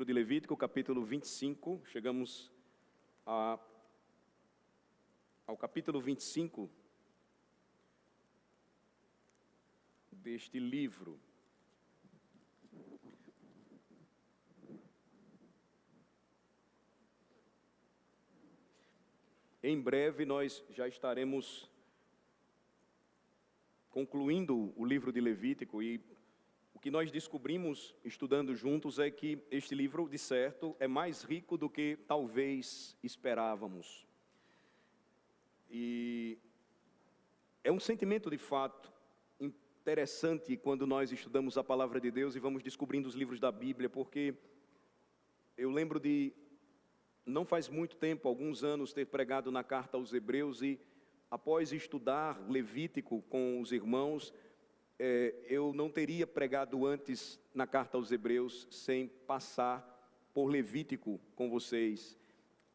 livro de Levítico, capítulo 25, chegamos ao capítulo 25 deste livro. Em breve nós já estaremos concluindo o livro de Levítico, e o que nós descobrimos estudando juntos é que este livro, de certo, é mais rico do que talvez esperávamos. E é um sentimento de fato interessante quando nós estudamos a palavra de Deus e vamos descobrindo os livros da Bíblia, porque eu lembro de, não faz muito tempo, alguns anos, ter pregado na carta aos Hebreus, e após estudar Levítico com os irmãos, eu não teria pregado antes na carta aos Hebreus sem passar por Levítico com vocês.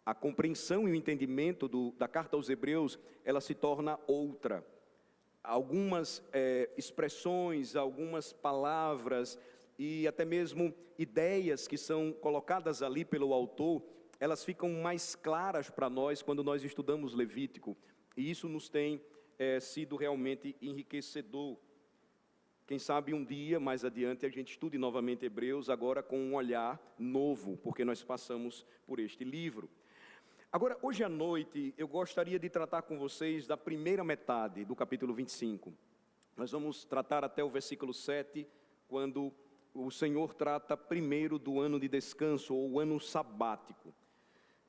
A compreensão e o entendimento da carta aos Hebreus, ela se torna outra. Algumas expressões, algumas palavras e até mesmo ideias que são colocadas ali pelo autor, elas ficam mais claras para nós quando nós estudamos Levítico. E isso nos tem sido realmente enriquecedor. Quem sabe um dia, mais adiante, a gente estude novamente Hebreus, agora com um olhar novo, porque nós passamos por este livro. Agora, hoje à noite, eu gostaria de tratar com vocês da primeira metade do capítulo 25. Nós vamos tratar até o versículo 7, quando o Senhor trata primeiro do ano de descanso, ou o ano sabático.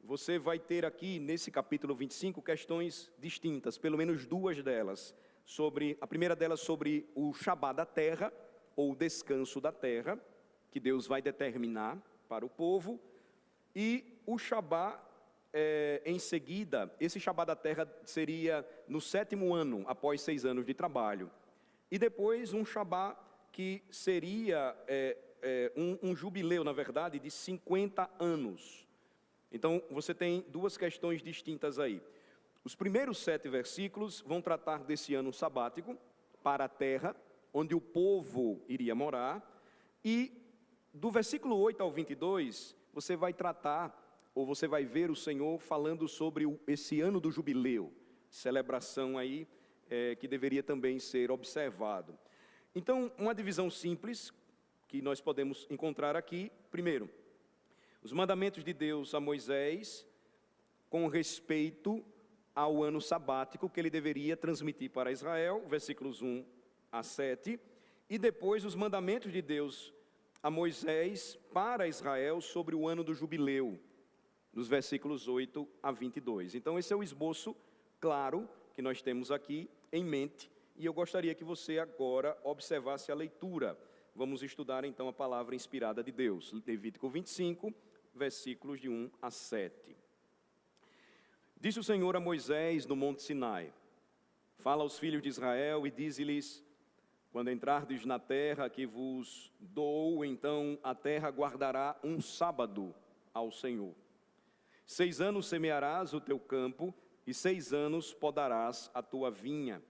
Você vai ter aqui, nesse capítulo 25, questões distintas, pelo menos duas delas. A primeira delas sobre o Shabá da terra, ou o descanso da terra, que Deus vai determinar para o povo. E o Shabá, em seguida, esse Shabá da terra seria no 7º ano, após 6 anos de trabalho. E depois um Shabá que seria um jubileu, na verdade, de 50 anos. Então, você tem duas questões distintas aí. Os primeiros 7 versículos vão tratar desse ano sabático para a terra, onde o povo iria morar. E do versículo 8 ao 22, você vai tratar, ou você vai ver o Senhor falando sobre esse ano do jubileu, celebração aí que deveria também ser observado. Então, uma divisão simples que nós podemos encontrar aqui. Primeiro, os mandamentos de Deus a Moisés com respeito ao ano sabático que ele deveria transmitir para Israel, versículos 1 a 7, e depois os mandamentos de Deus a Moisés para Israel sobre o ano do jubileu, nos versículos 8 a 22. Então esse é o esboço claro que nós temos aqui em mente, e eu gostaria que você agora observasse a leitura. Vamos estudar então a palavra inspirada de Deus, Levítico 25, versículos de 1 a 7. Disse o Senhor a Moisés no monte Sinai: fala aos filhos de Israel e dize-lhes: quando entrardes na terra que vos dou, então a terra guardará um sábado ao Senhor. 6 anos semearás o teu campo, e 6 anos podarás a tua vinha,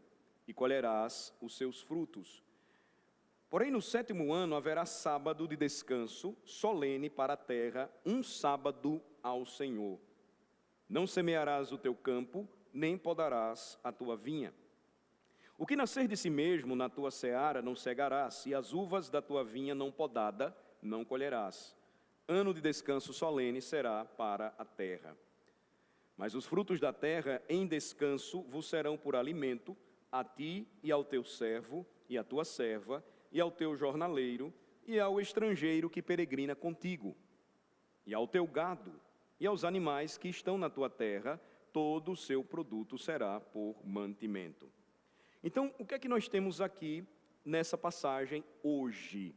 e colherás os seus frutos. Porém, no 7º ano haverá sábado de descanso solene para a terra, um sábado ao Senhor. Não semearás o teu campo, nem podarás a tua vinha. O que nascer de si mesmo na tua seara não cegarás, e as uvas da tua vinha não podada não colherás. Ano de descanso solene será para a terra. Mas os frutos da terra em descanso vos serão por alimento, a ti e ao teu servo e à tua serva, e ao teu jornaleiro, e ao estrangeiro que peregrina contigo, e ao teu gado, e aos animais que estão na tua terra, todo o seu produto será por mantimento. Então, o que é que nós temos aqui nessa passagem hoje?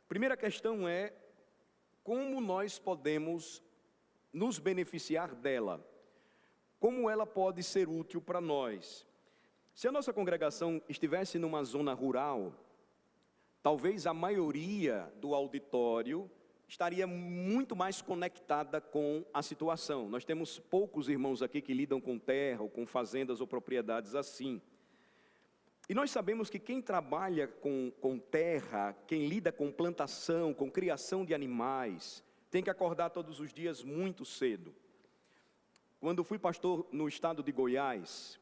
Primeira questão é: como nós podemos nos beneficiar dela? Como ela pode ser útil para nós? Se a nossa congregação estivesse numa zona rural, talvez a maioria do auditório estaria muito mais conectada com a situação. Nós temos poucos irmãos aqui que lidam com terra, ou com fazendas ou propriedades assim. E nós sabemos que quem trabalha com terra, quem lida com plantação, com criação de animais, tem que acordar todos os dias muito cedo. Quando fui pastor no estado de Goiás,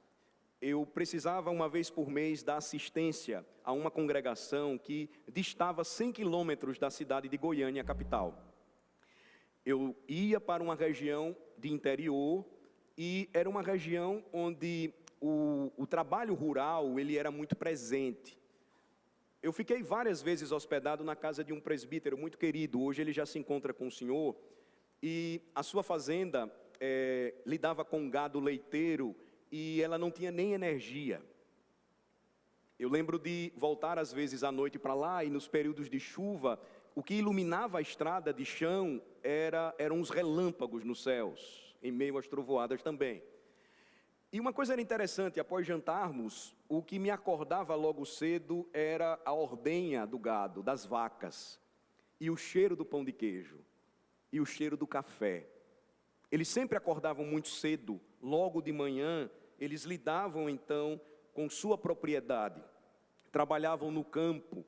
eu precisava uma vez por mês dar assistência a uma congregação que distava 100 quilômetros da cidade de Goiânia, capital. Eu ia para uma região de interior e era uma região onde o trabalho rural ele era muito presente. Eu fiquei várias vezes hospedado na casa de um presbítero muito querido, hoje ele já se encontra com o Senhor, e a sua fazenda lidava com gado leiteiro e ela não tinha nem energia. Eu lembro de voltar às vezes à noite para lá e nos períodos de chuva, o que iluminava a estrada de chão eram os relâmpagos nos céus, em meio às trovoadas também. E uma coisa era interessante, após jantarmos, o que me acordava logo cedo era a ordenha do gado, das vacas, e o cheiro do pão de queijo, e o cheiro do café. Eles sempre acordavam muito cedo, logo de manhã, eles lidavam então com sua propriedade, trabalhavam no campo.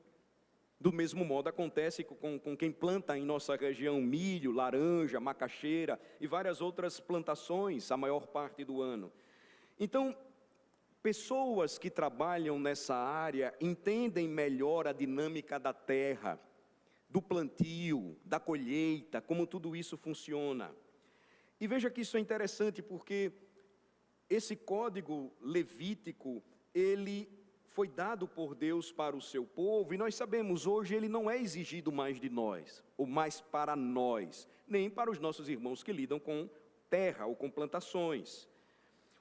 Do mesmo modo acontece com quem planta em nossa região milho, laranja, macaxeira e várias outras plantações a maior parte do ano. Então, pessoas que trabalham nessa área entendem melhor a dinâmica da terra, do plantio, da colheita, como tudo isso funciona. E veja que isso é interessante porque esse código levítico, ele foi dado por Deus para o seu povo, e nós sabemos, hoje ele não é exigido mais de nós, ou mais para nós, nem para os nossos irmãos que lidam com terra ou com plantações.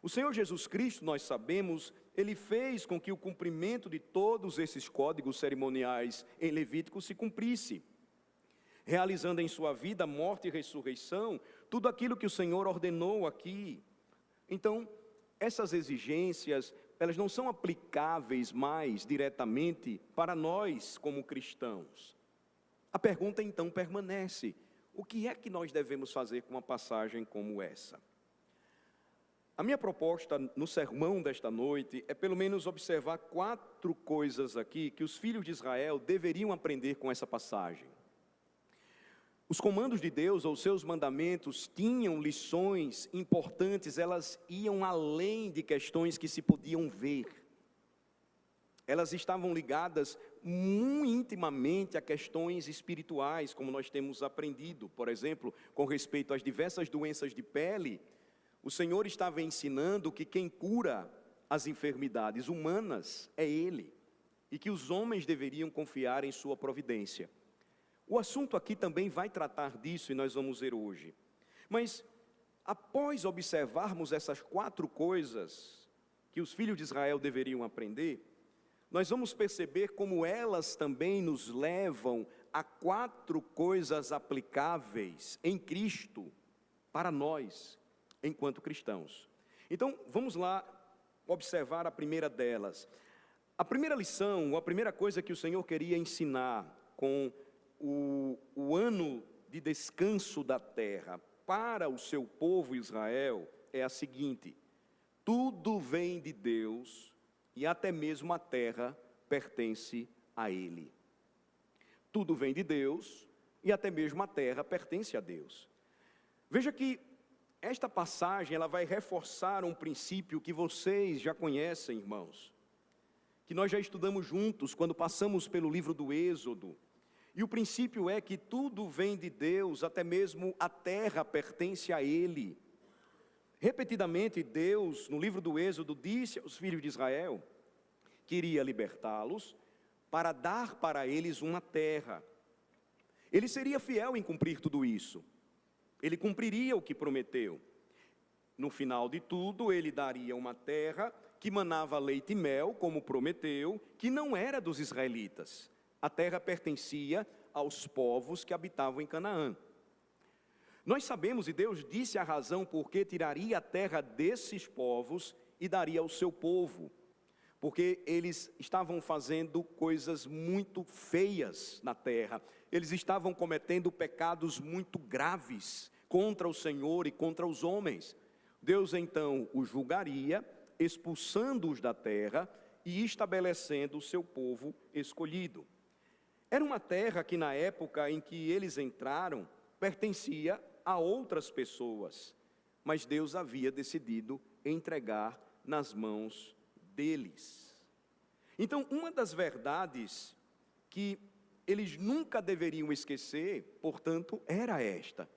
O Senhor Jesus Cristo, nós sabemos, ele fez com que o cumprimento de todos esses códigos cerimoniais em Levítico se cumprisse, realizando em sua vida, morte e ressurreição, tudo aquilo que o Senhor ordenou aqui. Então, essas exigências, elas não são aplicáveis mais diretamente para nós como cristãos. A pergunta então permanece: o que é que nós devemos fazer com uma passagem como essa? A minha proposta no sermão desta noite é pelo menos observar 4 coisas aqui que os filhos de Israel deveriam aprender com essa passagem. Os comandos de Deus, ou seus mandamentos, tinham lições importantes, elas iam além de questões que se podiam ver. Elas estavam ligadas muito intimamente a questões espirituais, como nós temos aprendido. Por exemplo, com respeito às diversas doenças de pele, o Senhor estava ensinando que quem cura as enfermidades humanas é Ele, e que os homens deveriam confiar em sua providência. O assunto aqui também vai tratar disso e nós vamos ver hoje. Mas, após observarmos essas 4 coisas que os filhos de Israel deveriam aprender, nós vamos perceber como elas também nos levam a 4 coisas aplicáveis em Cristo para nós, enquanto cristãos. Então, vamos lá observar a primeira delas. A primeira lição, ou a primeira coisa que o Senhor queria ensinar com o ano de descanso da terra para o seu povo Israel é a seguinte: tudo vem de Deus e até mesmo a terra pertence a Ele. Tudo vem de Deus e até mesmo a terra pertence a Deus. Veja que esta passagem ela vai reforçar um princípio que vocês já conhecem, irmãos, que nós já estudamos juntos quando passamos pelo livro do Êxodo. E o princípio é que tudo vem de Deus, até mesmo a terra pertence a Ele. Repetidamente, Deus, no livro do Êxodo, disse aos filhos de Israel que iria libertá-los para dar para eles uma terra. Ele seria fiel em cumprir tudo isso. Ele cumpriria o que prometeu. No final de tudo, ele daria uma terra que manava leite e mel, como prometeu, que não era dos israelitas. A terra pertencia aos povos que habitavam em Canaã. Nós sabemos, e Deus disse a razão por que tiraria a terra desses povos e daria ao seu povo. Porque eles estavam fazendo coisas muito feias na terra. Eles estavam cometendo pecados muito graves contra o Senhor e contra os homens. Deus então os julgaria, expulsando-os da terra e estabelecendo o seu povo escolhido. Era uma terra que na época em que eles entraram, pertencia a outras pessoas, mas Deus havia decidido entregar nas mãos deles. Então, uma das verdades que eles nunca deveriam esquecer, portanto, era esta: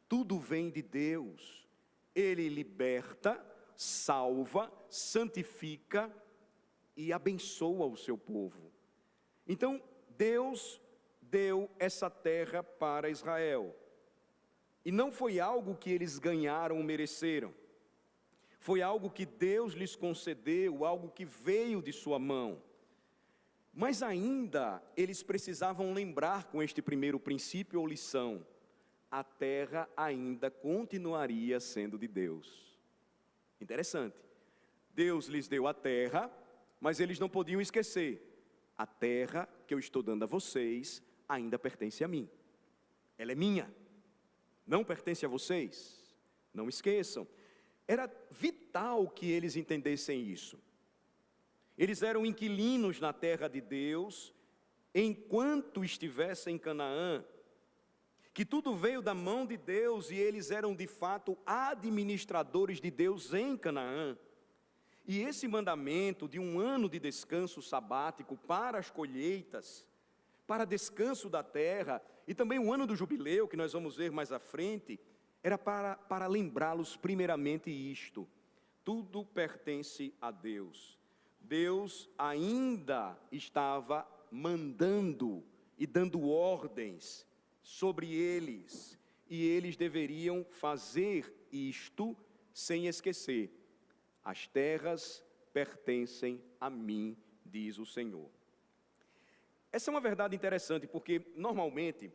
tudo vem de Deus. Ele liberta, salva, santifica e abençoa o seu povo. Então, Deus deu essa terra para Israel. E não foi algo que eles ganharam ou mereceram. Foi algo que Deus lhes concedeu, algo que veio de sua mão. Mas ainda eles precisavam lembrar com este primeiro princípio ou lição: a terra ainda continuaria sendo de Deus. Interessante. Deus lhes deu a terra, mas eles não podiam esquecer: a terra que eu estou dando a vocês ainda pertence a mim. Ela é minha. Não pertence a vocês. Não esqueçam. Era vital que eles entendessem isso. Eles eram inquilinos na terra de Deus, enquanto estivessem em Canaã, que tudo veio da mão de Deus e eles eram de fato administradores de Deus em Canaã. E esse mandamento de um ano de descanso sabático para as colheitas, para descanso da terra, e também o ano do jubileu, que nós vamos ver mais à frente, era para lembrá-los primeiramente isto: tudo pertence a Deus. Deus ainda estava mandando e dando ordens sobre eles, e eles deveriam fazer isto sem esquecer: as terras pertencem a mim, diz o Senhor. Essa é uma verdade interessante, porque normalmente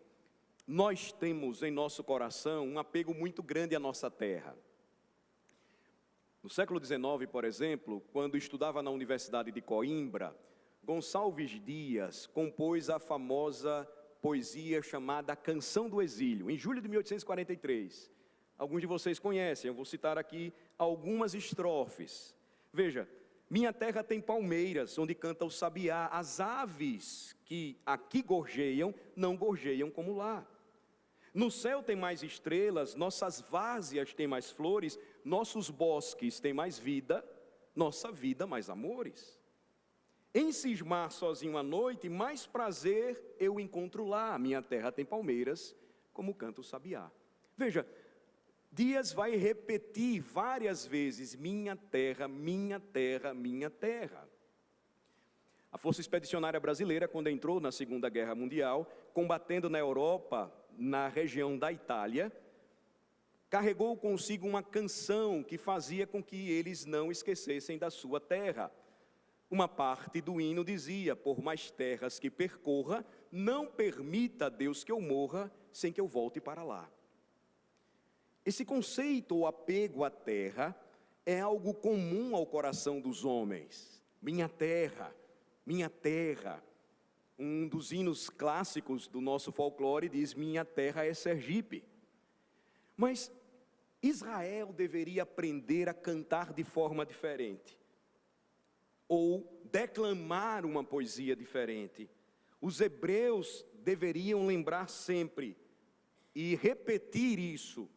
nós temos em nosso coração um apego muito grande à nossa terra. No século XIX, por exemplo, quando estudava na Universidade de Coimbra, Gonçalves Dias compôs a famosa poesia chamada Canção do Exílio, em julho de 1843. Alguns de vocês conhecem, eu vou citar aqui algumas estrofes. Veja: minha terra tem palmeiras, onde canta o sabiá, as aves que aqui gorjeiam, não gorjeiam como lá. No céu tem mais estrelas, nossas várzeas têm mais flores, nossos bosques têm mais vida, nossa vida mais amores. Em cismar sozinho à noite, mais prazer eu encontro lá, minha terra tem palmeiras, como canta o sabiá. Veja, Dias vai repetir várias vezes: minha terra, minha terra, minha terra. A Força Expedicionária Brasileira, quando entrou na Segunda Guerra Mundial, combatendo na Europa, na região da Itália, carregou consigo uma canção que fazia com que eles não esquecessem da sua terra. Uma parte do hino dizia: por mais terras que percorra, não permita a Deus que eu morra sem que eu volte para lá. Esse conceito ou apego à terra é algo comum ao coração dos homens. Minha terra, minha terra. Um dos hinos clássicos do nosso folclore diz: minha terra é Sergipe. Mas Israel deveria aprender a cantar de forma diferente, ou declamar uma poesia diferente. Os hebreus deveriam lembrar sempre e repetir isso: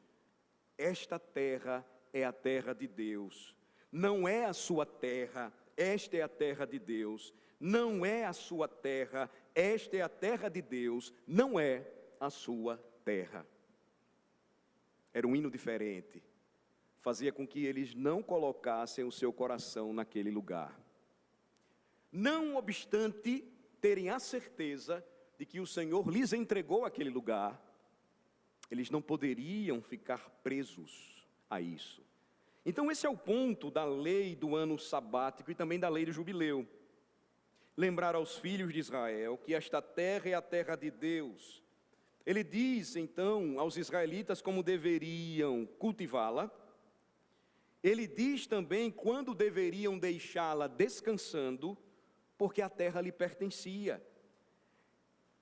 esta terra é a terra de Deus, não é a sua terra, esta é a terra de Deus. Não é a sua terra, esta é a terra de Deus, não é a sua terra. Era um hino diferente, fazia com que eles não colocassem o seu coração naquele lugar. Não obstante terem a certeza de que o Senhor lhes entregou aquele lugar, eles não poderiam ficar presos a isso. Então esse é o ponto da lei do ano sabático e também da lei do jubileu. Lembrar aos filhos de Israel que esta terra é a terra de Deus. Ele diz então aos israelitas como deveriam cultivá-la. Ele diz também quando deveriam deixá-la descansando, porque a terra lhe pertencia.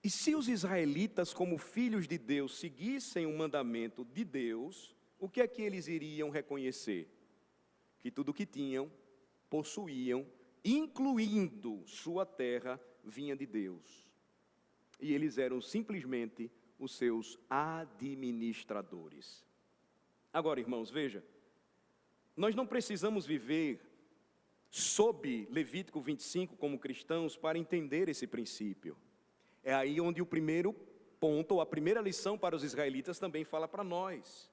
E se os israelitas, como filhos de Deus, seguissem o mandamento de Deus, o que é que eles iriam reconhecer? Que tudo o que tinham, possuíam, incluindo sua terra, vinha de Deus. E eles eram simplesmente os seus administradores. Agora, irmãos, veja, nós não precisamos viver sob Levítico 25 como cristãos para entender esse princípio. É aí onde o primeiro ponto, ou a primeira lição para os israelitas também fala para nós.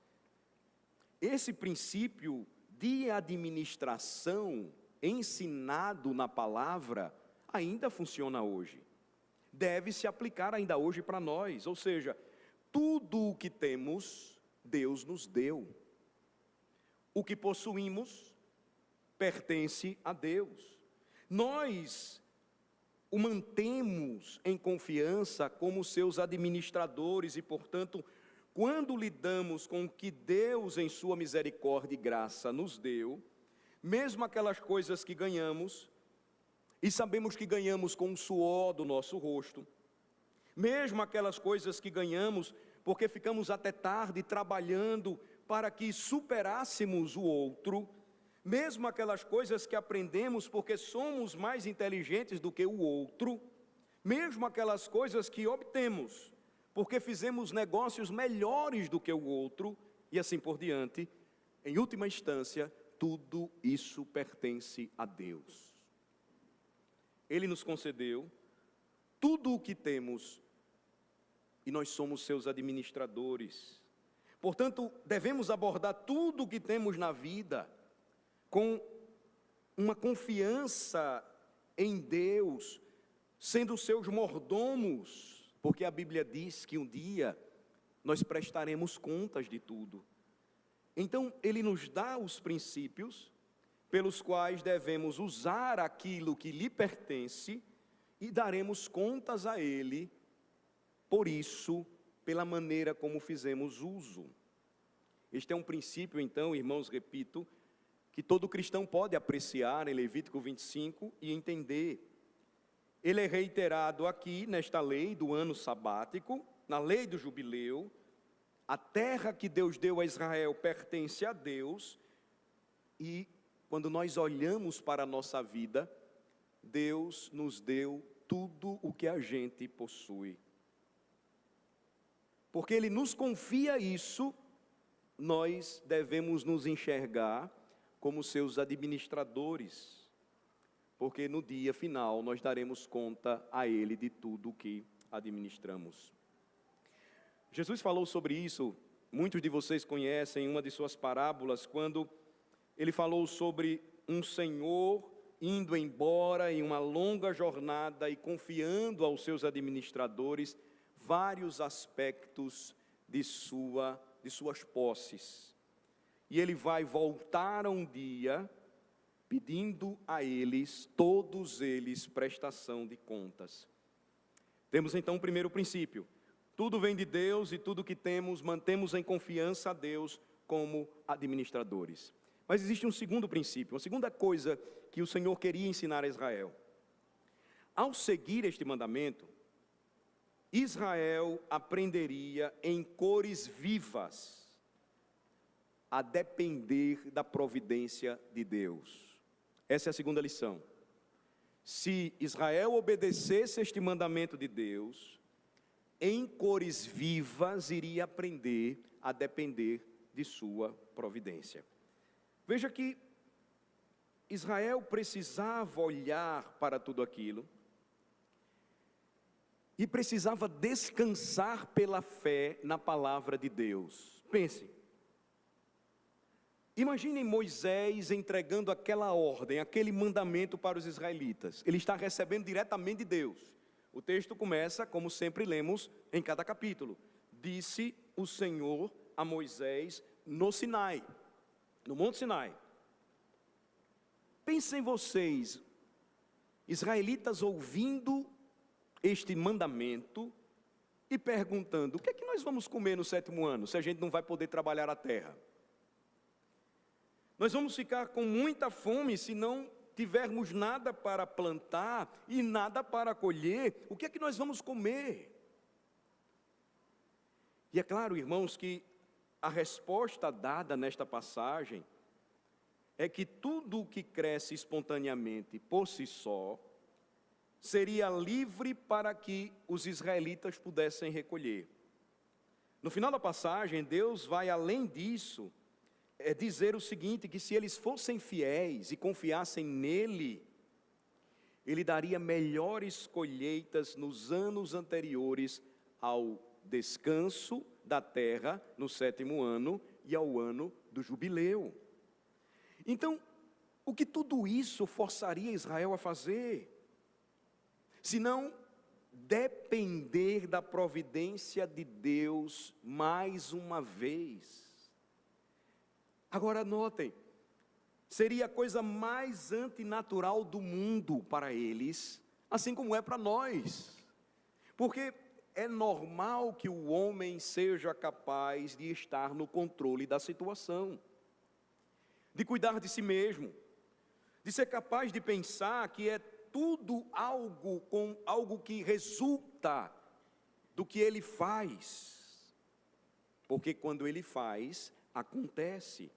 Esse princípio de administração ensinado na palavra ainda funciona hoje. Deve se aplicar ainda hoje para nós, ou seja, tudo o que temos, Deus nos deu. O que possuímos pertence a Deus. Nós o mantemos em confiança como seus administradores e, portanto, quando lidamos com o que Deus, em sua misericórdia e graça, nos deu, mesmo aquelas coisas que ganhamos, e sabemos que ganhamos com o suor do nosso rosto, mesmo aquelas coisas que ganhamos porque ficamos até tarde trabalhando para que superássemos o outro, mesmo aquelas coisas que aprendemos porque somos mais inteligentes do que o outro, mesmo aquelas coisas que obtemos porque fizemos negócios melhores do que o outro, e assim por diante, em última instância, tudo isso pertence a Deus. Ele nos concedeu tudo o que temos e nós somos seus administradores. Portanto, devemos abordar tudo o que temos na vida com uma confiança em Deus, sendo seus mordomos, porque a Bíblia diz que um dia nós prestaremos contas de tudo. Então, Ele nos dá os princípios pelos quais devemos usar aquilo que lhe pertence e daremos contas a Ele, por isso, pela maneira como fizemos uso. Este é um princípio, então, irmãos, repito, que todo cristão pode apreciar em Levítico 25 e entender. Ele é reiterado aqui nesta lei do ano sabático, na lei do jubileu. A terra que Deus deu a Israel pertence a Deus, e quando nós olhamos para a nossa vida, Deus nos deu tudo o que a gente possui. Porque Ele nos confia isso, nós devemos nos enxergar como seus administradores, porque no dia final nós daremos conta a Ele de tudo o que administramos. Jesus falou sobre isso, muitos de vocês conhecem uma de suas parábolas, quando Ele falou sobre um senhor indo embora em uma longa jornada e confiando aos seus administradores vários aspectos de suas posses. E ele vai voltar um dia pedindo a eles, todos eles, prestação de contas. Temos então o primeiro princípio. Tudo vem de Deus e tudo que temos, mantemos em confiança a Deus como administradores. Mas existe um segundo princípio, uma segunda coisa que o Senhor queria ensinar a Israel. Ao seguir este mandamento, Israel aprenderia em cores vivas a depender da providência de Deus. Essa é a segunda lição. Se Israel obedecesse este mandamento de Deus, em cores vivas iria aprender a depender de sua providência. Veja que Israel precisava olhar para tudo aquilo e precisava descansar pela fé na palavra de Deus. Pense, imaginem Moisés entregando aquela ordem, aquele mandamento para os israelitas. Ele está recebendo diretamente de Deus. O texto começa, como sempre lemos em cada capítulo. Disse o Senhor a Moisés no Sinai, no Monte Sinai. Pensem vocês, israelitas ouvindo este mandamento e perguntando: o que é que nós vamos comer no 7º ano, se a gente não vai poder trabalhar a terra? Nós vamos ficar com muita fome se não tivermos nada para plantar e nada para colher. O que é que nós vamos comer? E é claro, irmãos, que a resposta dada nesta passagem é que tudo o que cresce espontaneamente por si só seria livre para que os israelitas pudessem recolher. No final da passagem, Deus vai além disso, dizer o seguinte, que se eles fossem fiéis e confiassem nele, ele daria melhores colheitas nos anos anteriores ao descanso da terra, no 7º ano, e ao ano do jubileu. Então, o que tudo isso forçaria Israel a fazer? Se não depender da providência de Deus mais uma vez. Agora notem, seria a coisa mais antinatural do mundo para eles, assim como é para nós. Porque é normal que o homem seja capaz de estar no controle da situação, de cuidar de si mesmo, de ser capaz de pensar que é tudo algo que resulta do que ele faz. Porque quando ele faz, acontece.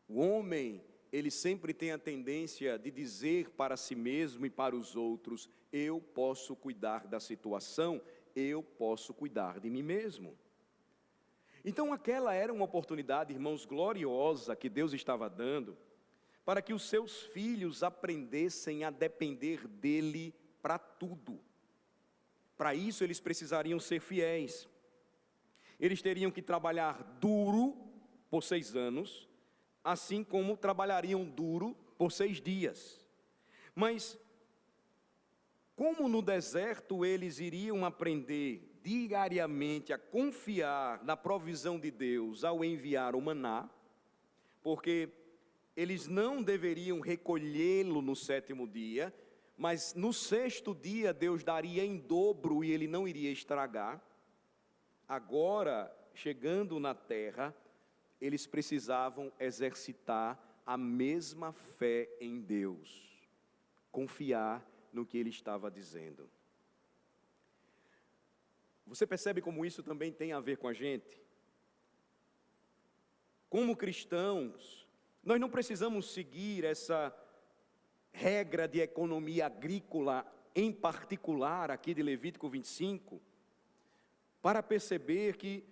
O homem, ele sempre tem a tendência de dizer para si mesmo e para os outros: eu posso cuidar da situação, eu posso cuidar de mim mesmo. Então aquela era uma oportunidade, irmãos, gloriosa que Deus estava dando, para que os seus filhos aprendessem a depender dele para tudo. Para isso eles precisariam ser fiéis. Eles teriam que trabalhar duro por 6 anos, assim como trabalhariam duro por 6 dias. Mas, como no deserto eles iriam aprender diariamente a confiar na provisão de Deus ao enviar o maná, porque eles não deveriam recolhê-lo no 7º dia, mas no 6º dia Deus daria em dobro e ele não iria estragar. Agora, chegando na terra, eles precisavam exercitar a mesma fé em Deus, confiar no que ele estava dizendo. Você percebe como isso também tem a ver com a gente? Como cristãos, nós não precisamos seguir essa regra de economia agrícola, em particular aqui de Levítico 25, para perceber que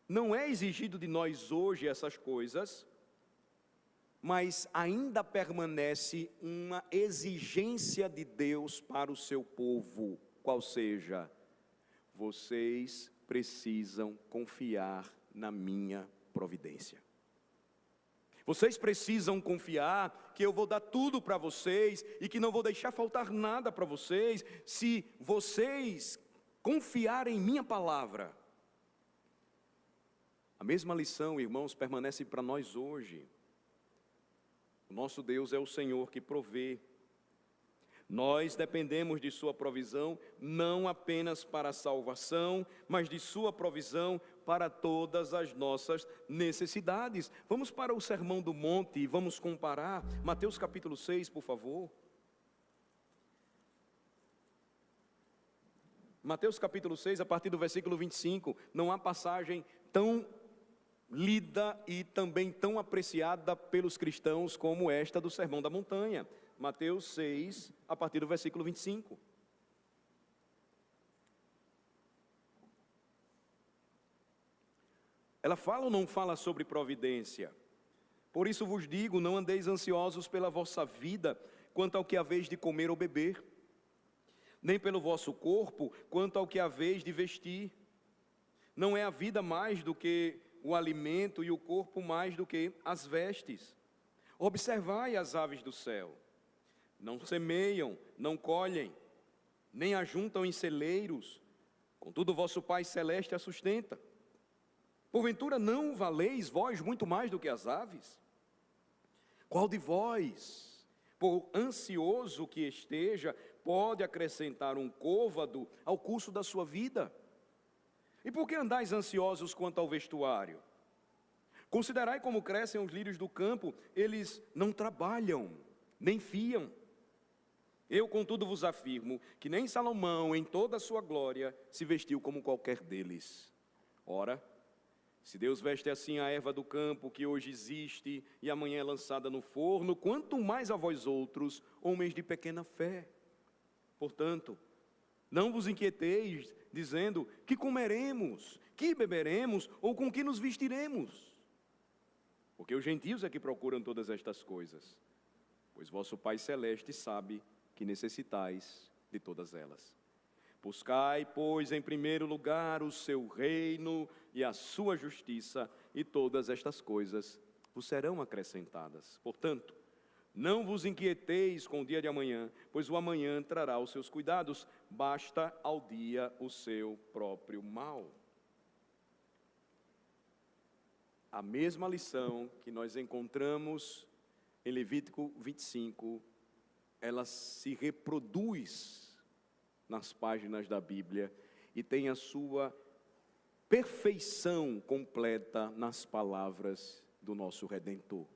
não é exigido de nós hoje essas coisas, mas ainda permanece uma exigência de Deus para o seu povo, qual seja: vocês precisam confiar na minha providência. Vocês precisam confiar que eu vou dar tudo para vocês e que não vou deixar faltar nada para vocês, se vocês confiarem em minha palavra. A mesma lição, irmãos, permanece para nós hoje. O nosso Deus é o Senhor que provê. Nós dependemos de sua provisão, não apenas para a salvação, mas de sua provisão para todas as nossas necessidades. Vamos para o Sermão do Monte e vamos comparar. Mateus capítulo 6, por favor. Mateus capítulo 6, a partir do versículo 25. Não há passagem tão lida e também tão apreciada pelos cristãos como esta do Sermão da Montanha. Mateus 6, a partir do versículo 25. Ela fala ou não fala sobre providência? Por isso vos digo, não andeis ansiosos pela vossa vida, quanto ao que haveis de comer ou beber, nem pelo vosso corpo, quanto ao que haveis de vestir. Não é a vida mais do que o alimento e o corpo mais do que as vestes? Observai as aves do céu. Não semeiam, não colhem, nem ajuntam em celeiros, contudo vosso Pai Celeste a sustenta. Porventura não valeis vós muito mais do que as aves? Qual de vós, por ansioso que esteja, pode acrescentar um côvado ao curso da sua vida? E por que andais ansiosos quanto ao vestuário? Considerai como crescem os lírios do campo, eles não trabalham, nem fiam. Eu, contudo, vos afirmo que nem Salomão, em toda a sua glória, se vestiu como qualquer deles. Ora, se Deus veste assim a erva do campo, que hoje existe e amanhã é lançada no forno, quanto mais a vós outros, homens de pequena fé. Portanto, Não vos inquieteis, dizendo, que comeremos, que beberemos, ou com que nos vestiremos? Porque os gentios é que procuram todas estas coisas, pois vosso Pai Celeste sabe que necessitais de todas elas. Buscai, pois, em primeiro lugar o seu reino e a sua justiça, e todas estas coisas vos serão acrescentadas. Portanto, não vos inquieteis com o dia de amanhã, pois o amanhã trará os seus cuidados, basta ao dia o seu próprio mal. A mesma lição que nós encontramos em Levítico 25, ela se reproduz nas páginas da Bíblia e tem a sua perfeição completa nas palavras do nosso Redentor.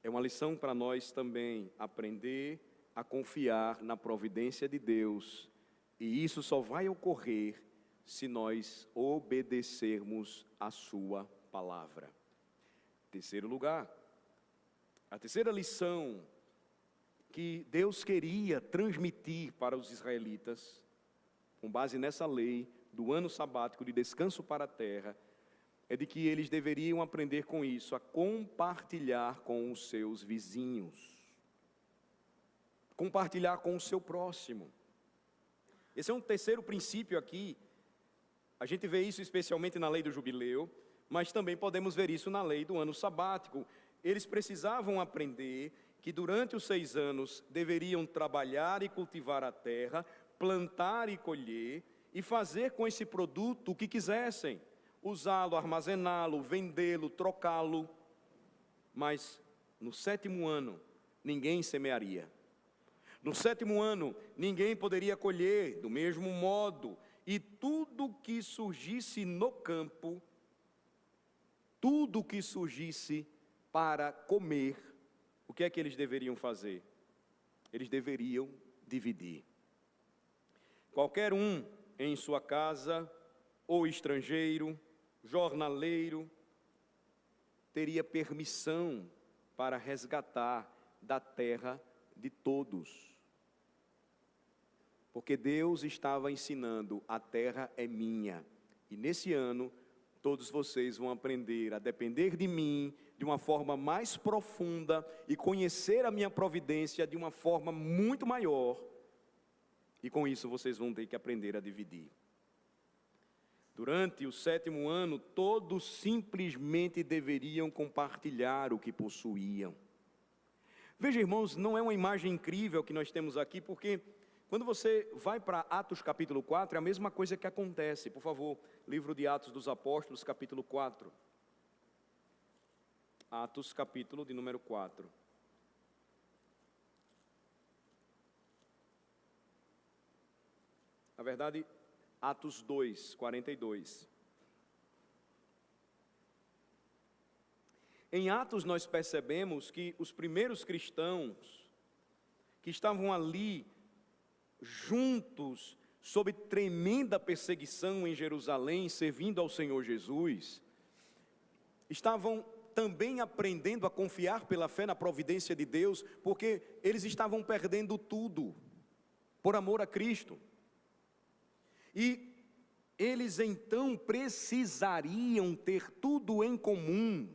É uma lição para nós também aprender a confiar na providência de Deus, e isso só vai ocorrer se nós obedecermos a sua palavra. Terceiro lugar, a terceira lição que Deus queria transmitir para os israelitas, com base nessa lei do ano sabático de descanso para a terra, é de que eles deveriam aprender com isso, a compartilhar com os seus vizinhos, compartilhar com o seu próximo. Esse é um terceiro princípio aqui. A gente vê isso especialmente na lei do jubileu, mas também podemos ver isso na lei do ano sabático. Eles precisavam aprender que durante os 6 anos deveriam trabalhar e cultivar a terra, plantar e colher, e fazer com esse produto o que quisessem, usá-lo, armazená-lo, vendê-lo, trocá-lo. Mas no 7º ano, ninguém semearia. No 7º ano, ninguém poderia colher do mesmo modo. E tudo que surgisse no campo, tudo que surgisse para comer, o que é que eles deveriam fazer? Eles deveriam dividir. Qualquer um em sua casa, ou estrangeiro, jornaleiro, teria permissão para resgatar da terra de todos. Porque Deus estava ensinando, a terra é minha. E nesse ano, todos vocês vão aprender a depender de mim de uma forma mais profunda e conhecer a minha providência de uma forma muito maior. E com isso vocês vão ter que aprender a dividir. Durante o 7º ano, todos simplesmente deveriam compartilhar o que possuíam. Veja, irmãos, não é uma imagem incrível que nós temos aqui, porque quando você vai para Atos capítulo 4, é a mesma coisa que acontece. Por favor, livro de Atos dos Apóstolos, capítulo 4. Atos, capítulo de número 4. Na verdade, Atos 2, 42. Em Atos nós percebemos que os primeiros cristãos que estavam ali juntos, sob tremenda perseguição em Jerusalém, servindo ao Senhor Jesus, estavam também aprendendo a confiar pela fé na providência de Deus, porque eles estavam perdendo tudo, por amor a Cristo. E eles então precisariam ter tudo em comum,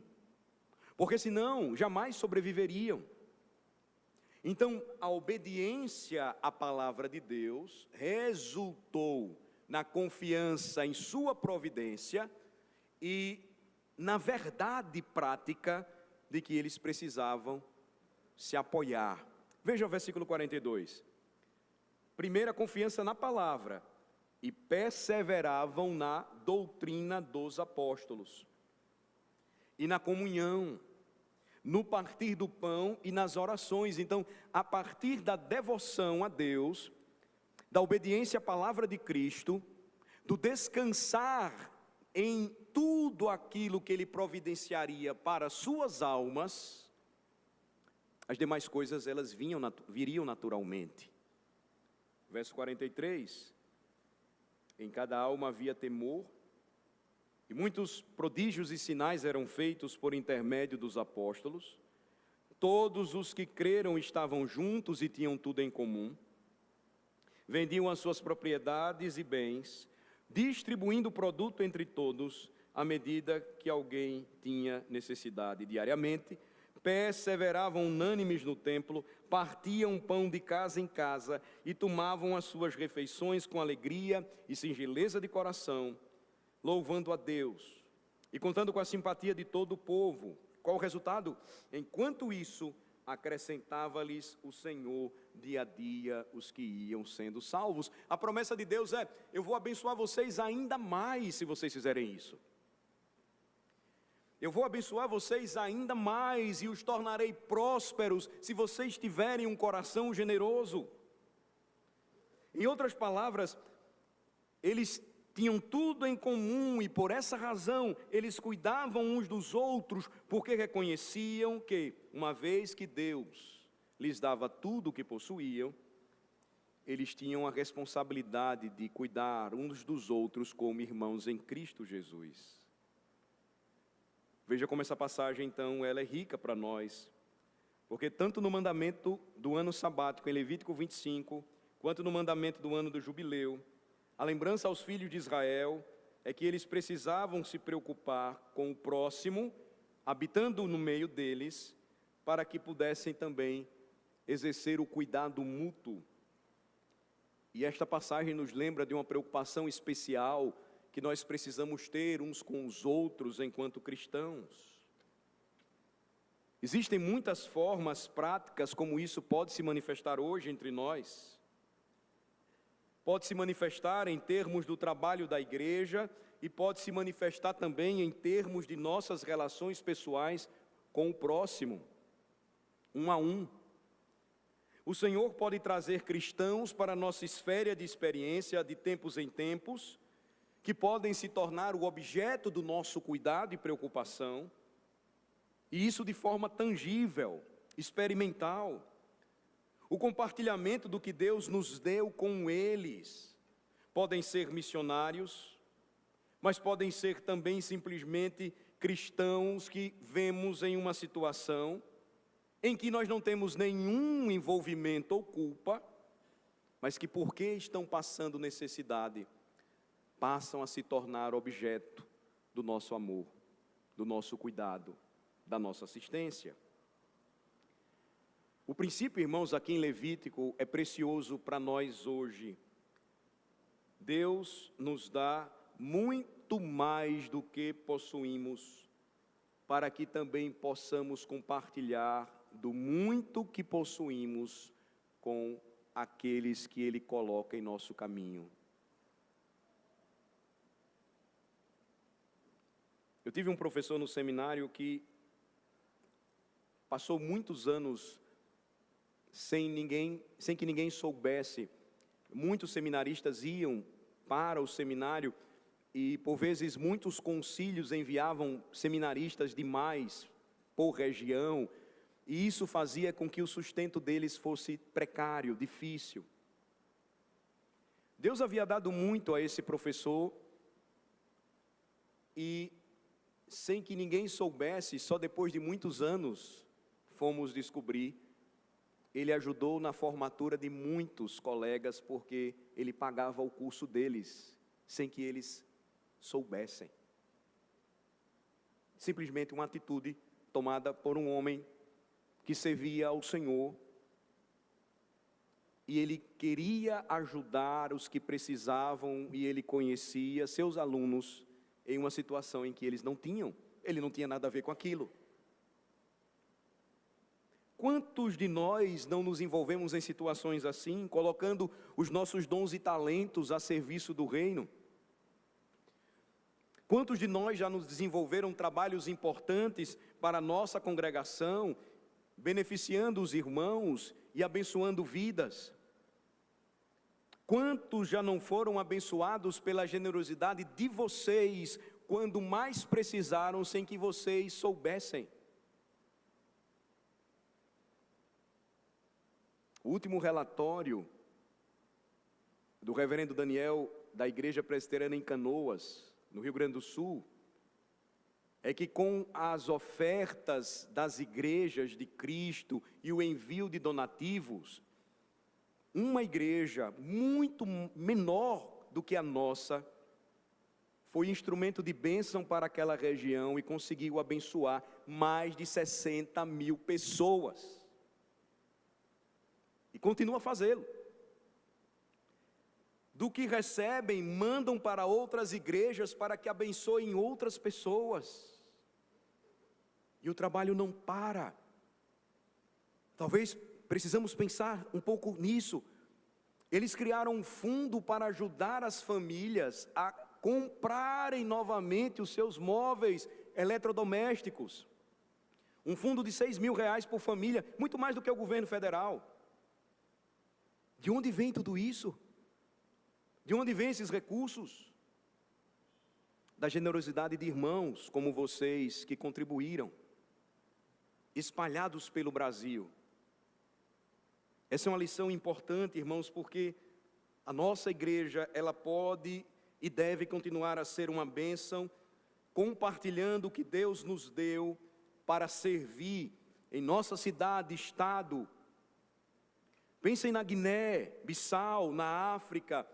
porque senão jamais sobreviveriam. Então, a obediência à palavra de Deus resultou na confiança em sua providência e na verdade prática de que eles precisavam se apoiar. Veja o versículo 42. Primeira, confiança na palavra, e perseveravam na doutrina dos apóstolos, e na comunhão, no partir do pão e nas orações. Então, a partir da devoção a Deus, da obediência à palavra de Cristo, do descansar em tudo aquilo que Ele providenciaria para suas almas, as demais coisas elas viriam naturalmente. Verso 43, em cada alma havia temor, e muitos prodígios e sinais eram feitos por intermédio dos apóstolos. Todos os que creram estavam juntos e tinham tudo em comum. vendiam as suas propriedades e bens, distribuindo o produto entre todos, à medida que alguém tinha necessidade. Diariamente, perseveravam unânimes no templo, partiam pão de casa em casa e tomavam as suas refeições com alegria e singeleza de coração, louvando a Deus e contando com a simpatia de todo o povo. Qual o resultado? Enquanto isso, acrescentava-lhes o Senhor dia a dia os que iam sendo salvos. A promessa de Deus é: eu vou abençoar vocês ainda mais se vocês fizerem isso. Eu vou abençoar vocês ainda mais e os tornarei prósperos se vocês tiverem um coração generoso. Em outras palavras, eles tinham tudo em comum e por essa razão eles cuidavam uns dos outros, porque reconheciam que, uma vez que Deus lhes dava tudo o que possuíam, eles tinham a responsabilidade de cuidar uns dos outros como irmãos em Cristo Jesus. Veja como essa passagem, então, ela é rica para nós, porque tanto no mandamento do ano sabático, em Levítico 25, quanto no mandamento do ano do jubileu, a lembrança aos filhos de Israel é que eles precisavam se preocupar com o próximo, habitando no meio deles, para que pudessem também exercer o cuidado mútuo. E esta passagem nos lembra de uma preocupação especial que nós precisamos ter uns com os outros enquanto cristãos. Existem muitas formas práticas como isso pode se manifestar hoje entre nós. Pode se manifestar em termos do trabalho da igreja e pode se manifestar também em termos de nossas relações pessoais com o próximo, um a um. O Senhor pode trazer cristãos para a nossa esfera de experiência de tempos em tempos, que podem se tornar o objeto do nosso cuidado e preocupação, e isso de forma tangível, experimental. O compartilhamento do que Deus nos deu com eles. Podem ser missionários, mas podem ser também simplesmente cristãos que vemos em uma situação em que nós não temos nenhum envolvimento ou culpa, mas que porque estão passando necessidade, passam a se tornar objeto do nosso amor, do nosso cuidado, da nossa assistência. O princípio, irmãos, aqui em Levítico é precioso para nós hoje. Deus nos dá muito mais do que possuímos, para que também possamos compartilhar do muito que possuímos com aqueles que Ele coloca em nosso caminho. Eu tive um professor no seminário que passou muitos anos sem que ninguém soubesse. Muitos seminaristas iam para o seminário e, por vezes, muitos concílios enviavam seminaristas demais por região, e isso fazia com que o sustento deles fosse precário, difícil. Deus havia dado muito a esse professor e, sem que ninguém soubesse, só depois de muitos anos fomos descobrir, ele ajudou na formatura de muitos colegas, porque ele pagava o curso deles, sem que eles soubessem. Simplesmente uma atitude tomada por um homem que servia ao Senhor, e ele queria ajudar os que precisavam, e ele conhecia seus alunos em uma situação em que eles não tinham, ele não tinha nada a ver com aquilo. Quantos de nós não nos envolvemos em situações assim, colocando os nossos dons e talentos a serviço do reino? Quantos de nós já nos desenvolveram trabalhos importantes para a nossa congregação, beneficiando os irmãos e abençoando vidas? Quantos já não foram abençoados pela generosidade de vocês, quando mais precisaram, sem que vocês soubessem? O último relatório do reverendo Daniel, da Igreja Presbiteriana em Canoas, no Rio Grande do Sul, é que com as ofertas das igrejas de Cristo e o envio de donativos, uma igreja muito menor do que a nossa foi instrumento de bênção para aquela região e conseguiu abençoar mais de 60 mil pessoas. E continua a fazê-lo. Do que recebem, mandam para outras igrejas para que abençoem outras pessoas. E o trabalho não para. Talvez precisamos pensar um pouco nisso. Eles criaram um fundo para ajudar as famílias a comprarem novamente os seus móveis eletrodomésticos. Um fundo de R$6.000 por família, muito mais do que o governo federal. De onde vem tudo isso? De onde vêm esses recursos? Da generosidade de irmãos como vocês que contribuíram, espalhados pelo Brasil. Essa é uma lição importante, irmãos, porque a nossa igreja, ela pode e deve continuar a ser uma bênção, compartilhando o que Deus nos deu para servir em nossa cidade, estado. Pensem na Guiné-Bissau, na África,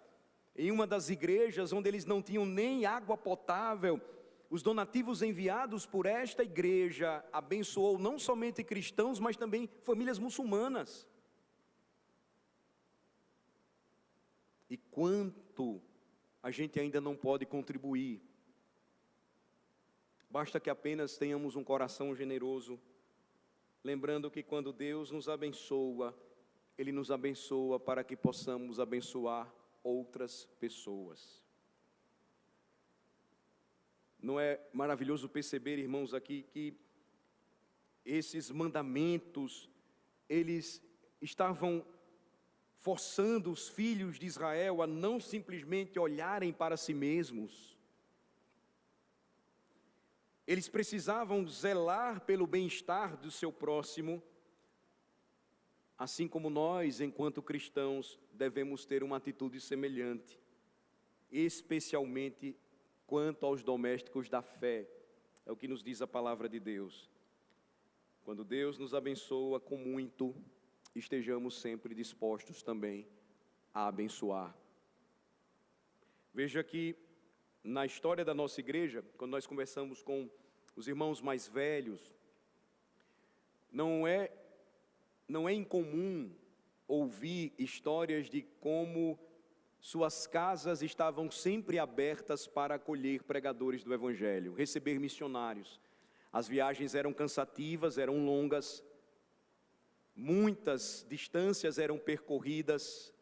em uma das igrejas onde eles não tinham nem água potável. Os donativos enviados por esta igreja abençoou não somente cristãos, mas também famílias muçulmanas. E quanto a gente ainda não pode contribuir. Basta que apenas tenhamos um coração generoso, lembrando que quando Deus nos abençoa, Ele nos abençoa para que possamos abençoar outras pessoas. Não é maravilhoso perceber, irmãos, aqui que esses mandamentos, eles estavam forçando os filhos de Israel a não simplesmente olharem para si mesmos. Eles precisavam zelar pelo bem-estar do seu próximo, assim como nós, enquanto cristãos, devemos ter uma atitude semelhante, especialmente quanto aos domésticos da fé. É o que nos diz a palavra de Deus. Quando Deus nos abençoa com muito, estejamos sempre dispostos também a abençoar. Veja que na história da nossa igreja, quando nós conversamos com os irmãos mais velhos, não é incomum ouvir histórias de como suas casas estavam sempre abertas para acolher pregadores do Evangelho, receber missionários. As viagens eram cansativas, eram longas, muitas distâncias eram percorridas,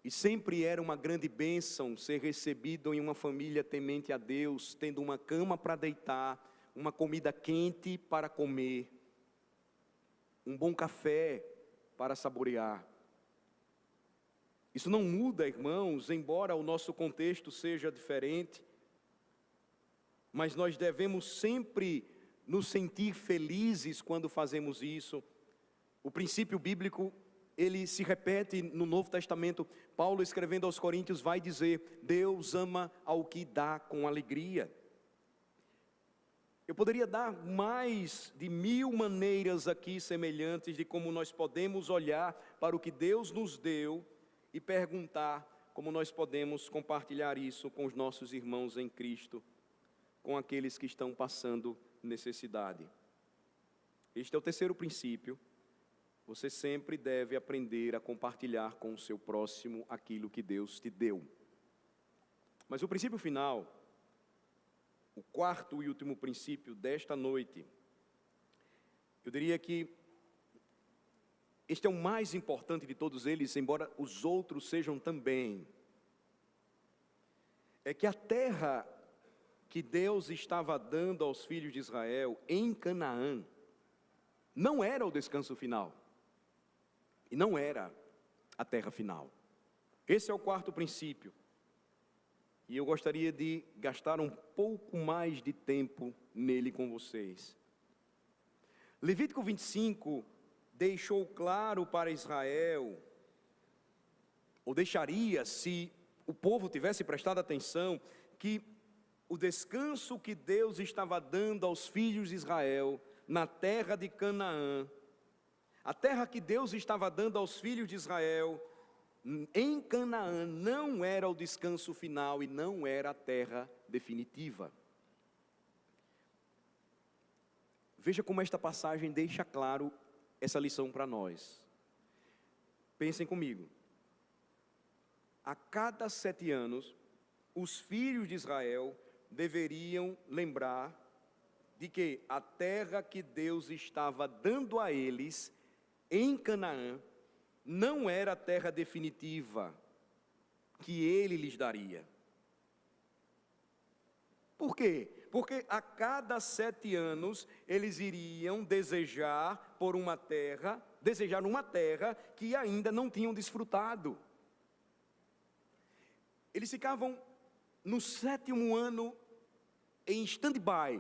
e sempre era uma grande bênção ser recebido em uma família temente a Deus, tendo uma cama para deitar, uma comida quente para comer, um bom café para saborear. Isso não muda, irmãos, embora o nosso contexto seja diferente, mas nós devemos sempre nos sentir felizes quando fazemos isso. O princípio bíblico, ele se repete no Novo Testamento. Paulo, escrevendo aos Coríntios, vai dizer: Deus ama ao que dá com alegria. Eu poderia dar mais de 1000 maneiras aqui semelhantes de como nós podemos olhar para o que Deus nos deu e perguntar como nós podemos compartilhar isso com os nossos irmãos em Cristo, com aqueles que estão passando necessidade. Este é o terceiro princípio. Você sempre deve aprender a compartilhar com o seu próximo aquilo que Deus te deu. Mas o princípio final, o quarto e último princípio desta noite, eu diria que este é o mais importante de todos eles, embora os outros sejam também. É que a terra que Deus estava dando aos filhos de Israel em Canaã não era o descanso final. E não era a terra final. Esse é o quarto princípio. E eu gostaria de gastar um pouco mais de tempo nele com vocês. Levítico 25 deixou claro para Israel, ou deixaria se o povo tivesse prestado atenção, que o descanso que Deus estava dando aos filhos de Israel na terra de Canaã A terra que Deus estava dando aos filhos de Israel em Canaã não era o descanso final e não era a terra definitiva. Veja como esta passagem deixa claro essa lição para nós. Pensem comigo. A cada 7 anos, os filhos de Israel deveriam lembrar de que a terra que Deus estava dando a eles em Canaã não era a terra definitiva que Ele lhes daria. Por quê? Porque a cada 7 anos eles iriam desejar uma terra que ainda não tinham desfrutado. Eles ficavam no 7º ano em stand-by.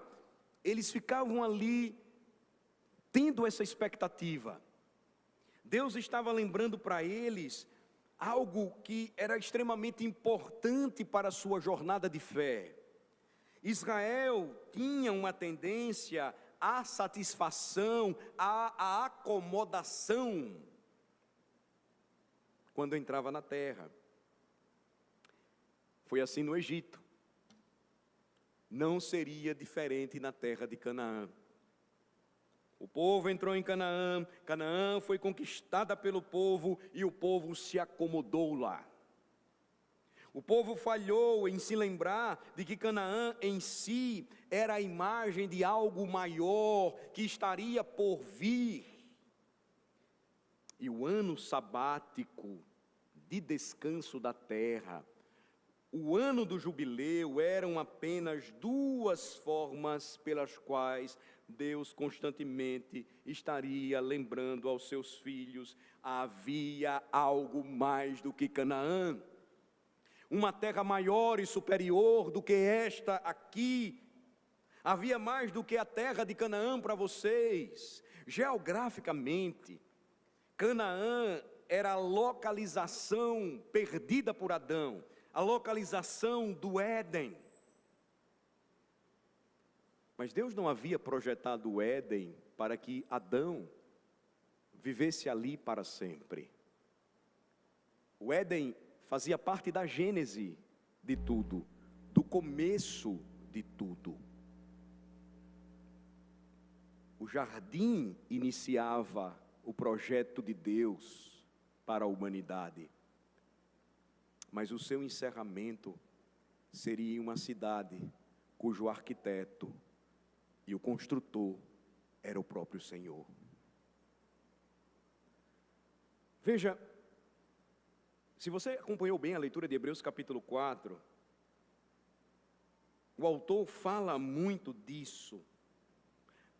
Eles ficavam ali tendo essa expectativa. Deus estava lembrando para eles algo que era extremamente importante para a sua jornada de fé. Israel tinha uma tendência à satisfação, à acomodação, quando entrava na terra. Foi assim no Egito. Não seria diferente na terra de Canaã. O povo entrou em Canaã, Canaã foi conquistada pelo povo e o povo se acomodou lá. O povo falhou em se lembrar de que Canaã em si era a imagem de algo maior que estaria por vir. E o ano sabático de descanso da terra, o ano do jubileu, eram apenas 2 formas pelas quais Deus constantemente estaria lembrando aos seus filhos: havia algo mais do que Canaã. Uma terra maior e superior do que esta aqui. Havia mais do que a terra de Canaã para vocês. Geograficamente, Canaã era a localização perdida por Adão, a localização do Éden. Mas Deus não havia projetado o Éden para que Adão vivesse ali para sempre. O Éden fazia parte da gênese de tudo, do começo de tudo. O jardim iniciava o projeto de Deus para a humanidade, mas o seu encerramento seria uma cidade cujo arquiteto e o construtor era o próprio Senhor. Veja, se você acompanhou bem a leitura de Hebreus capítulo 4, o autor fala muito disso.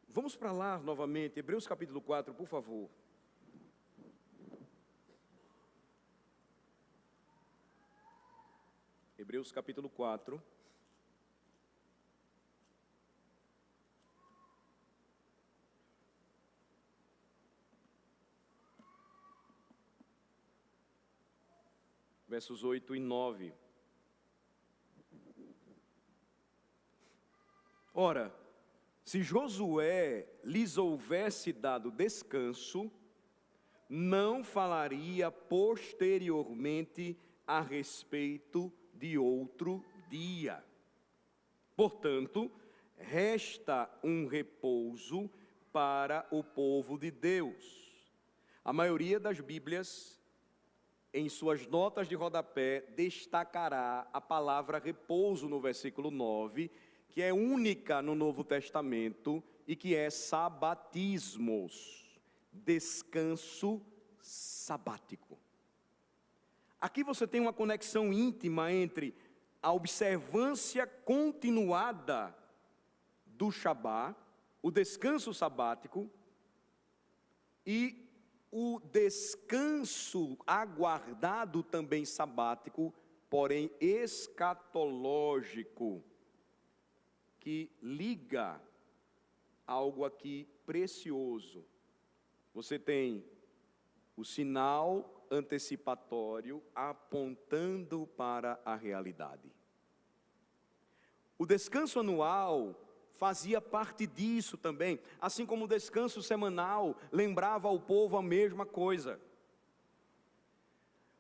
Vamos para lá novamente, Hebreus capítulo 4, por favor. Hebreus capítulo 4. Versos 8 e 9. Ora, se Josué lhes houvesse dado descanso, não falaria posteriormente a respeito de outro dia. Portanto, resta um repouso para o povo de Deus. A maioria das Bíblias, em suas notas de rodapé, destacará a palavra repouso no versículo 9, que é única no Novo Testamento e que é sabatismos, descanso sabático. Aqui você tem uma conexão íntima entre a observância continuada do Shabá, o descanso sabático, e o descanso aguardado também sabático, porém escatológico, que liga algo aqui precioso. Você tem o sinal antecipatório apontando para a realidade. O descanso anual fazia parte disso também, assim como o descanso semanal lembrava ao povo a mesma coisa.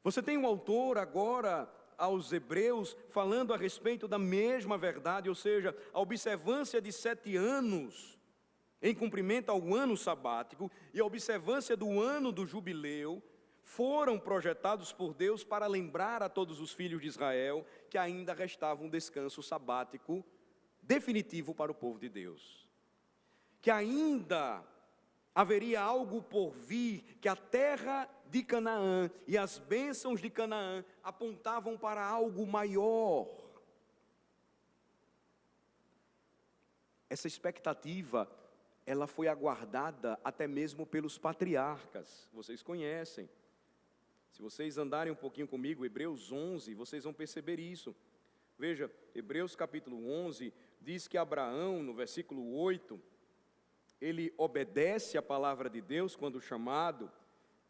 Você tem um autor agora aos Hebreus falando a respeito da mesma verdade, ou seja, a observância de 7 anos em cumprimento ao ano sabático e a observância do ano do jubileu foram projetados por Deus para lembrar a todos os filhos de Israel que ainda restava um descanso sabático definitivo para o povo de Deus, que ainda haveria algo por vir, que a terra de Canaã e as bênçãos de Canaã apontavam para algo maior. Essa expectativa, ela foi aguardada até mesmo pelos patriarcas, vocês conhecem. Se vocês andarem um pouquinho comigo, Hebreus 11, vocês vão perceber isso. Veja, Hebreus capítulo 11, diz que Abraão, no versículo 8, ele obedece à palavra de Deus quando chamado,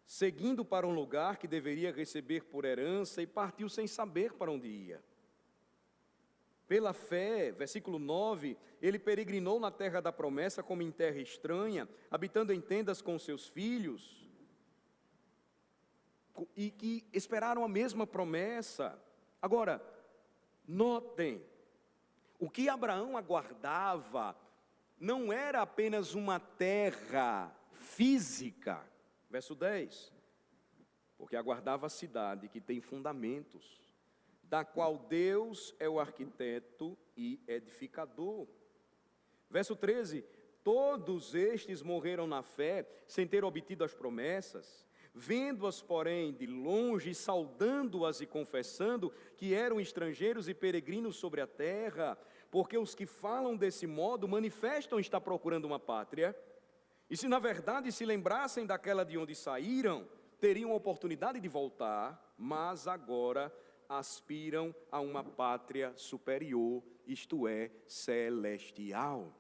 seguindo para um lugar que deveria receber por herança e partiu sem saber para onde ia. Pela fé, versículo 9, ele peregrinou na terra da promessa como em terra estranha, habitando em tendas com seus filhos, e que esperaram a mesma promessa. Agora, notem, o que Abraão aguardava não era apenas uma terra física, verso 10, porque aguardava a cidade que tem fundamentos, da qual Deus é o arquiteto e edificador. Verso 13, todos estes morreram na fé, sem ter obtido as promessas, vendo-as, porém, de longe, saudando-as e confessando que eram estrangeiros e peregrinos sobre a terra, porque os que falam desse modo manifestam estar procurando uma pátria, e se na verdade se lembrassem daquela de onde saíram, teriam a oportunidade de voltar, mas agora aspiram a uma pátria superior, isto é, celestial.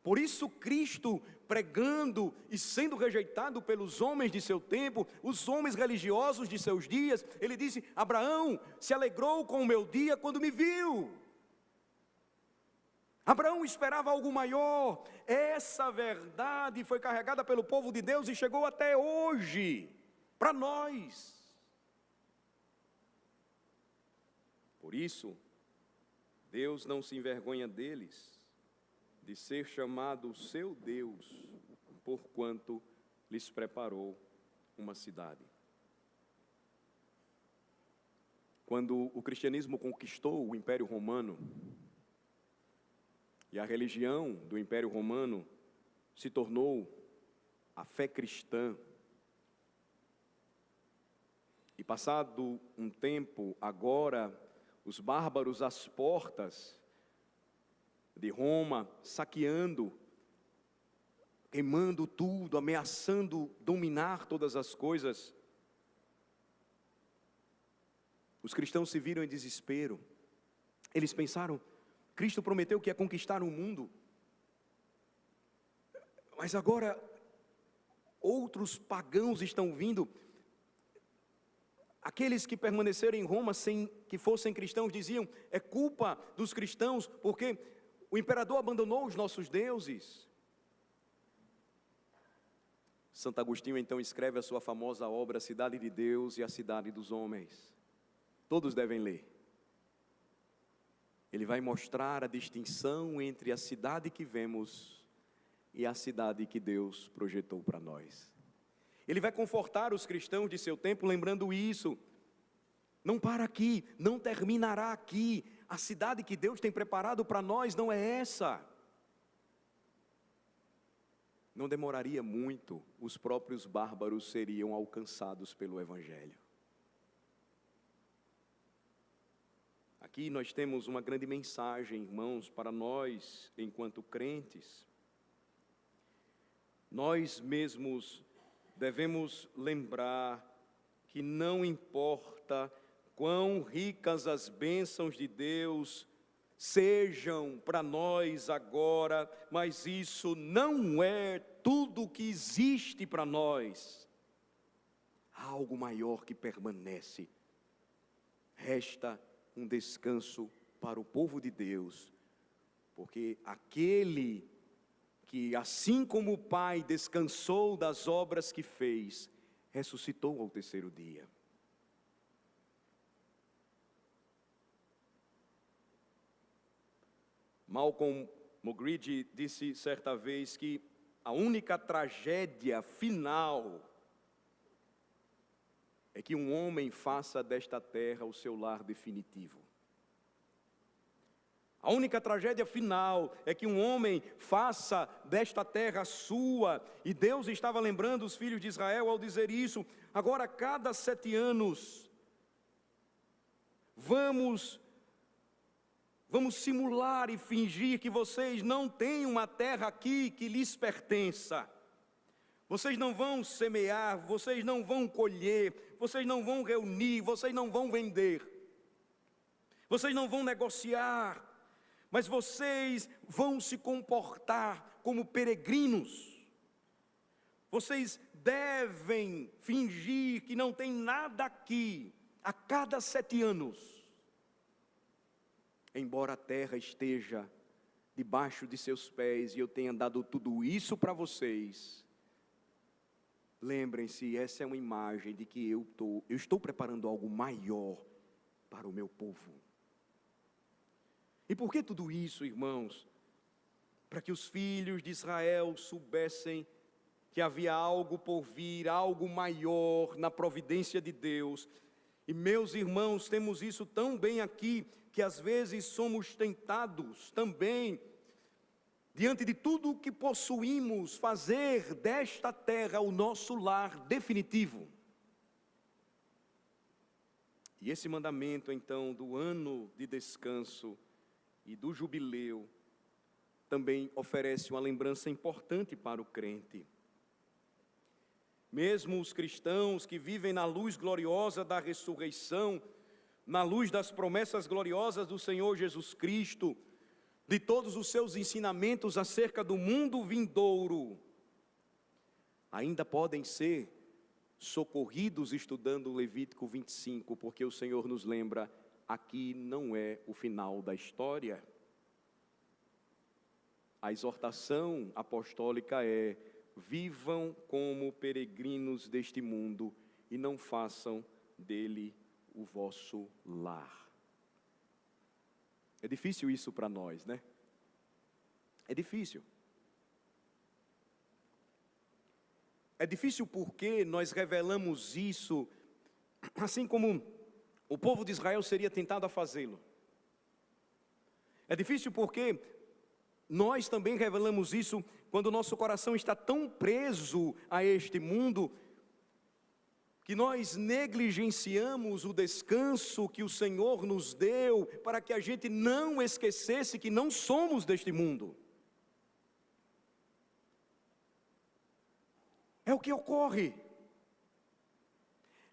Por isso Cristo, pregando e sendo rejeitado pelos homens de seu tempo, os homens religiosos de seus dias, ele disse: Abraão se alegrou com o meu dia quando me viu. Abraão esperava algo maior. Essa verdade foi carregada pelo povo de Deus e chegou até hoje, para nós. Por isso, Deus não se envergonha deles, de ser chamado seu Deus, porquanto lhes preparou uma cidade. Quando o cristianismo conquistou o Império Romano, e a religião do Império Romano se tornou a fé cristã, e passado um tempo, agora, os bárbaros às portas de Roma, saqueando, queimando tudo, ameaçando dominar todas as coisas, os cristãos se viram em desespero. Eles pensaram: Cristo prometeu que ia conquistar o mundo, mas agora outros pagãos estão vindo. Aqueles que permaneceram em Roma sem que fossem cristãos diziam: é culpa dos cristãos, porque o imperador abandonou os nossos deuses. Santo Agostinho então escreve a sua famosa obra Cidade de Deus e a Cidade dos Homens. Todos devem ler. Ele vai mostrar a distinção entre a cidade que vemos e a cidade que Deus projetou para nós. Ele vai confortar os cristãos de seu tempo lembrando isso. Não para aqui, não terminará aqui. A cidade que Deus tem preparado para nós não é essa. Não demoraria muito, os próprios bárbaros seriam alcançados pelo Evangelho. Aqui nós temos uma grande mensagem, irmãos, para nós, enquanto crentes. Nós mesmos devemos lembrar que não importa quão ricas as bênçãos de Deus sejam para nós agora, mas isso não é tudo o que existe para nós. Há algo maior que permanece. Resta um descanso para o povo de Deus, Porque aquele que, assim como o Pai descansou das obras que fez, ressuscitou ao terceiro dia. Malcolm Muggeridge disse certa vez que a única tragédia final é que um homem faça desta terra o seu lar definitivo. A única tragédia final é que um homem faça desta terra sua. E Deus estava lembrando os filhos de Israel ao dizer isso. Agora, a cada 7 anos, vamos simular e fingir que vocês não têm uma terra aqui que lhes pertença. Vocês não vão semear, vocês não vão colher, vocês não vão reunir, vocês não vão vender, vocês não vão negociar, mas vocês vão se comportar como peregrinos. Vocês devem fingir que não tem nada aqui a cada 7 anos. Embora a terra esteja debaixo de seus pés e eu tenha dado tudo isso para vocês, lembrem-se, essa é uma imagem de que eu estou preparando algo maior para o meu povo. E por que tudo isso, irmãos? Para que os filhos de Israel soubessem que havia algo por vir, algo maior na providência de Deus. E meus irmãos, temos isso tão bem aqui, que às vezes somos tentados também, diante de tudo o que possuímos, fazer desta terra o nosso lar definitivo. E esse mandamento, então, do ano de descanso e do jubileu, também oferece uma lembrança importante para o crente. Mesmo os cristãos que vivem na luz gloriosa da ressurreição, na luz das promessas gloriosas do Senhor Jesus Cristo, de todos os seus ensinamentos acerca do mundo vindouro, ainda podem ser socorridos estudando Levítico 25, porque o Senhor nos lembra, aqui não é o final da história. A exortação apostólica é: vivam como peregrinos deste mundo e não façam dele o vosso lar. É difícil isso para nós, né? É difícil. É difícil porque nós revelamos isso, assim como o povo de Israel seria tentado a fazê-lo. É difícil porque nós também revelamos isso quando o nosso coração está tão preso a este mundo, que nós negligenciamos o descanso que o Senhor nos deu, para que a gente não esquecesse que não somos deste mundo. É o que ocorre,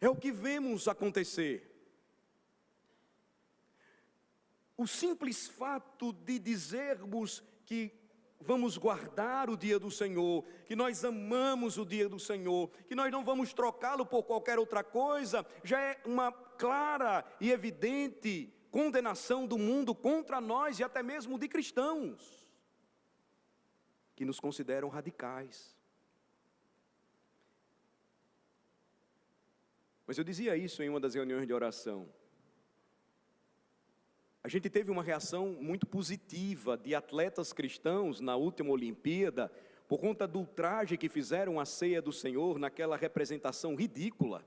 é o que vemos acontecer. O simples fato de dizermos que vamos guardar o dia do Senhor, que nós amamos o dia do Senhor, que nós não vamos trocá-lo por qualquer outra coisa, já é uma clara e evidente condenação do mundo contra nós e até mesmo de cristãos que nos consideram radicais. Mas eu dizia isso em uma das reuniões de oração. A gente teve uma reação muito positiva de atletas cristãos na última Olimpíada, por conta do ultraje que fizeram à ceia do Senhor, naquela representação ridícula,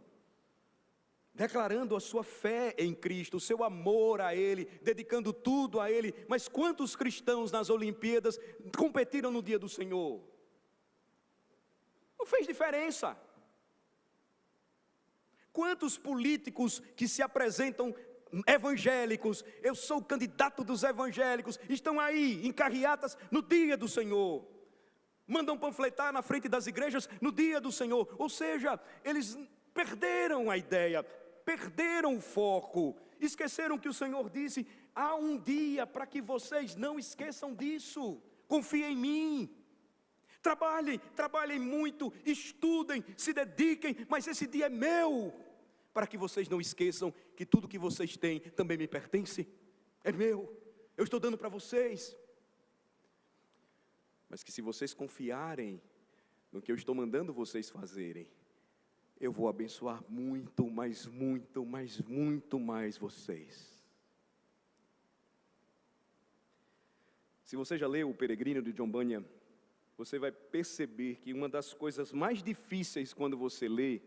declarando a sua fé em Cristo, o seu amor a Ele, dedicando tudo a Ele. Mas quantos cristãos nas Olimpíadas competiram no dia do Senhor? Não fez diferença. Quantos políticos que se apresentam evangélicos, eu sou o candidato dos evangélicos, estão aí em carreatas no dia do Senhor, mandam panfletar na frente das igrejas no dia do Senhor. Ou seja, eles perderam a ideia, perderam o foco, esqueceram que o Senhor disse: há um dia para que vocês não esqueçam disso, confiem em mim. Trabalhem muito, estudem, se dediquem, mas esse dia é meu, para que vocês não esqueçam que tudo que vocês têm também me pertence, é meu, eu estou dando para vocês. mas que se vocês confiarem no que eu estou mandando vocês fazerem, eu vou abençoar muito, mas muito, mas muito mais vocês. Se você já leu O Peregrino de John Bunyan, você vai perceber que uma das coisas mais difíceis quando você lê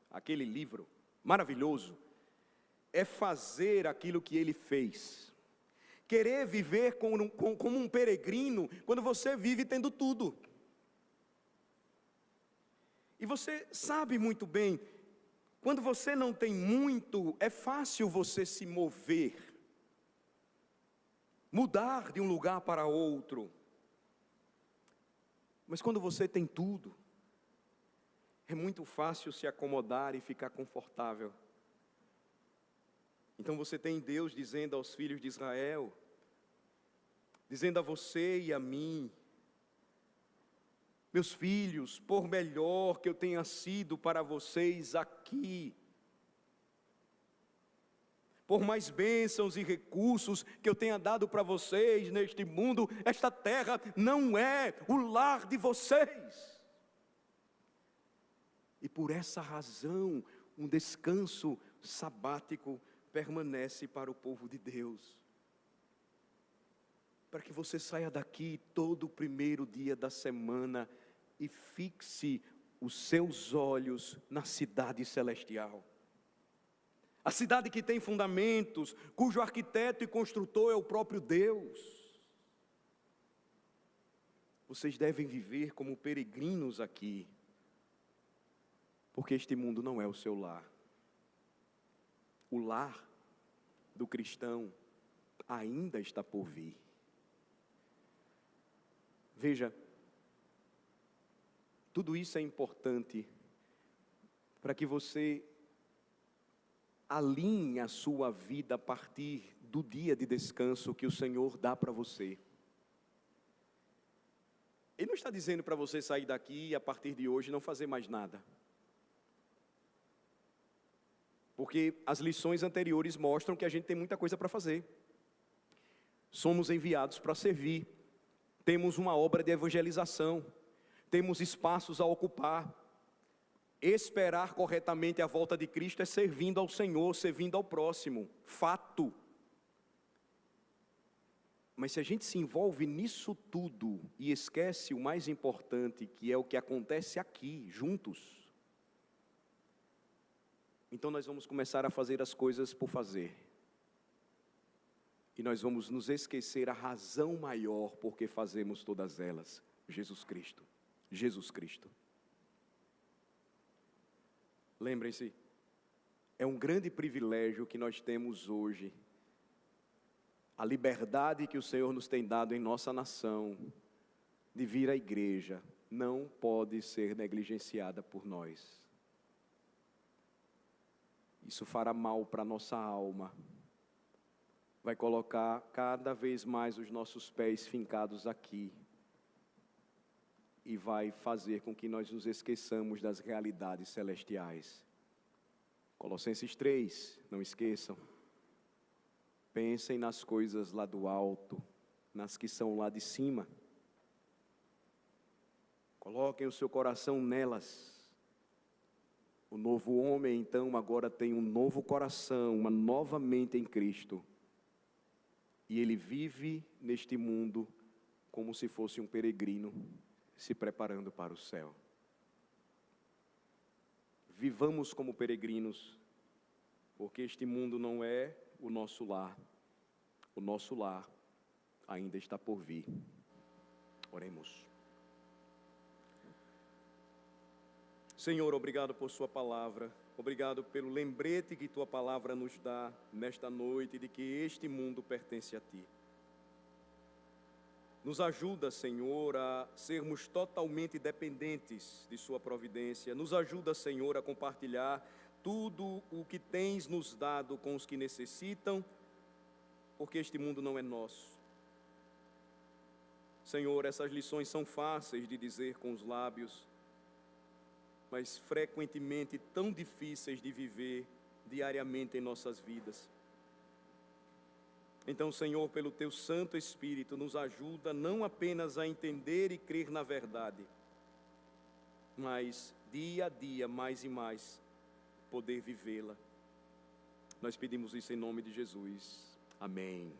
aquele livro maravilhoso é fazer aquilo que ele fez. Querer viver como um peregrino quando você vive tendo tudo. E você sabe muito bem, quando você não tem muito, é fácil você se mover, mudar de um lugar para outro. Mas quando você tem tudo, é muito fácil se acomodar e ficar confortável. Então você tem Deus dizendo aos filhos de Israel, dizendo a você e a mim: meus filhos, por melhor que eu tenha sido para vocês aqui, por mais bênçãos e recursos que eu tenha dado para vocês neste mundo, esta terra não é o lar de vocês. E por essa razão, um descanso sabático permanece para o povo de Deus. Para que você saia daqui todo o primeiro dia da semana e fixe os seus olhos na cidade celestial. A cidade que tem fundamentos, cujo arquiteto e construtor é o próprio Deus. Vocês devem viver como peregrinos aqui, porque este mundo não é o seu lar. O lar do cristão ainda está por vir. Veja, tudo isso é importante para que você alinhe a sua vida a partir do dia de descanso que o Senhor dá para você. Ele não está dizendo para você sair daqui e a partir de hoje não fazer mais nada. Porque as lições anteriores mostram que a gente tem muita coisa para fazer. Somos enviados para servir. Temos uma obra de evangelização. Temos espaços a ocupar. Esperar corretamente a volta de Cristo é servindo ao Senhor, servindo ao próximo. Fato. Mas se a gente se envolve nisso tudo e esquece o mais importante, que é o que acontece aqui, juntos, então nós vamos começar a fazer as coisas por fazer. E nós vamos nos esquecer a razão maior por que fazemos todas elas: Jesus Cristo. Jesus Cristo. Lembrem-se, é um grande privilégio que nós temos hoje, a liberdade que o Senhor nos tem dado em nossa nação, de vir à igreja, não pode ser negligenciada por nós. Isso fará mal para a nossa alma, vai colocar cada vez mais os nossos pés fincados aqui, e vai fazer com que nós nos esqueçamos das realidades celestiais. Colossenses 3, não esqueçam. Pensem nas coisas lá do alto, nas que são lá de cima. Coloquem o seu coração nelas. O novo homem, então, agora tem um novo coração, uma nova mente em Cristo. E ele vive neste mundo como se fosse um peregrino, se preparando para o céu. Vivamos como peregrinos, porque este mundo não é o nosso lar. O nosso lar ainda está por vir. Oremos. Senhor, obrigado por sua palavra. Obrigado pelo lembrete que tua palavra nos dá nesta noite de que este mundo pertence a ti. Nos ajuda, Senhor, a sermos totalmente dependentes de sua providência. Nos ajuda, Senhor, a compartilhar tudo o que tens nos dado com os que necessitam, porque este mundo não é nosso. Senhor, essas lições são fáceis de dizer com os lábios, mas frequentemente tão difíceis de viver diariamente em nossas vidas. Então, Senhor, pelo Teu Santo Espírito, nos ajuda não apenas a entender e crer na verdade, mas dia a dia, mais e mais, poder vivê-la. Nós pedimos isso em nome de Jesus. Amém.